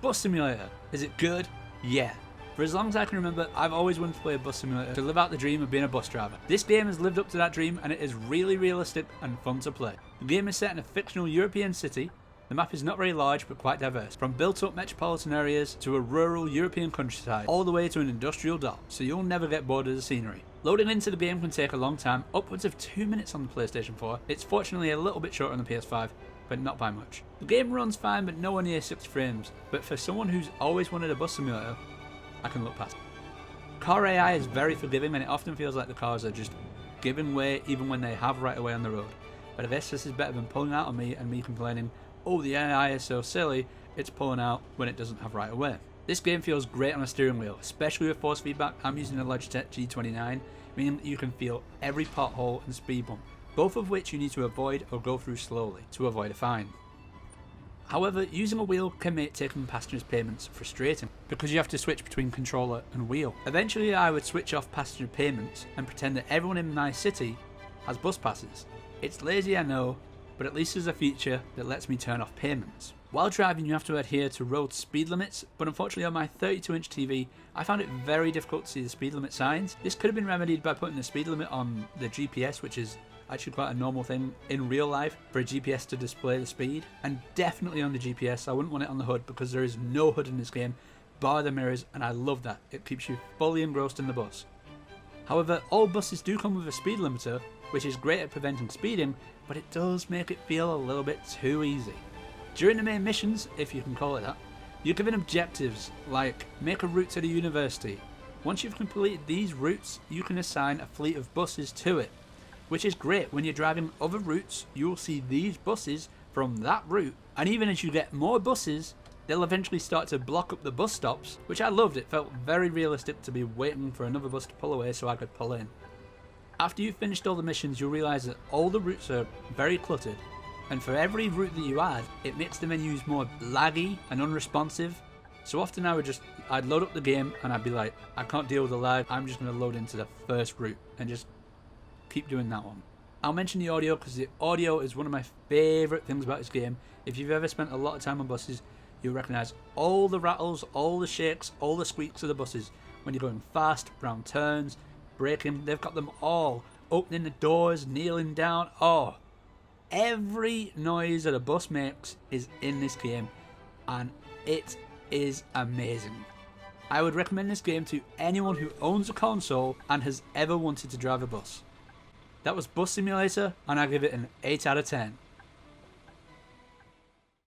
Bus Simulator. Is it good? Yeah. For as long as I can remember, I've always wanted to play a bus simulator to live out the dream of being a bus driver. This game has lived up to that dream and it is really realistic and fun to play. The game is set in a fictional European city. The map is not very large but quite diverse, from built up metropolitan areas to a rural European countryside, all the way to an industrial dock, so you'll never get bored of the scenery. Loading into the game can take a long time, upwards of 2 minutes on the PlayStation 4. It's fortunately a little bit shorter on the PS5, but not by much. The game runs fine but nowhere near 60 frames, but for someone who's always wanted a bus simulator, I can look past it. Car AI is very forgiving and it often feels like the cars are just giving way even when they have right away on the road. But I guess this is better than pulling out on me and me complaining, oh the AI is so silly, it's pulling out when it doesn't have right away. This game feels great on a steering wheel, especially with force feedback. I'm using a Logitech G29, meaning that you can feel every pothole and speed bump, both of which you need to avoid or go through slowly to avoid a fine. However, using a wheel can make taking passengers' payments frustrating, because you have to switch between controller and wheel. Eventually I would switch off passenger payments and pretend that everyone in my city has bus passes. It's lazy, I know, but at least there's a feature that lets me turn off payments. While driving you have to adhere to road speed limits, but unfortunately on my 32-inch TV I found it very difficult to see the speed limit signs. This could have been remedied by putting the speed limit on the GPS, which is actually quite a normal thing in real life for a GPS to display the speed, and definitely on the GPS. I wouldn't want it on the HUD because there is no HUD in this game bar the mirrors, and I love that. It keeps you fully engrossed in the bus. However, all buses do come with a speed limiter, which is great at preventing speeding, but it does make it feel a little bit too easy. During the main missions, if you can call it that, you're given objectives like make a route to the university. Once you've completed these routes, you can assign a fleet of buses to it, which is great. When you're driving other routes, you will see these buses from that route, and even as you get more buses, they'll eventually start to block up the bus stops, which I loved. It felt very realistic to be waiting for another bus to pull away so I could pull in. After you've finished all the missions, you'll realise that all the routes are very cluttered, and for every route that you add, it makes the menus more laggy and unresponsive. So often I'd load up the game and I'd be like, I can't deal with the lag, I'm just going to load into the first route and just keep doing that one. I'll mention the audio because the audio is one of my favourite things about this game. If you've ever spent a lot of time on buses, you'll recognise all the rattles, all the shakes, all the squeaks of the buses when you're going fast, round turns, braking. They've got them all. Opening the doors, kneeling down. Oh, every noise that a bus makes is in this game and it is amazing. I would recommend this game to anyone who owns a console and has ever wanted to drive a bus. That was Bus Simulator, and I give it an 8 out of 10.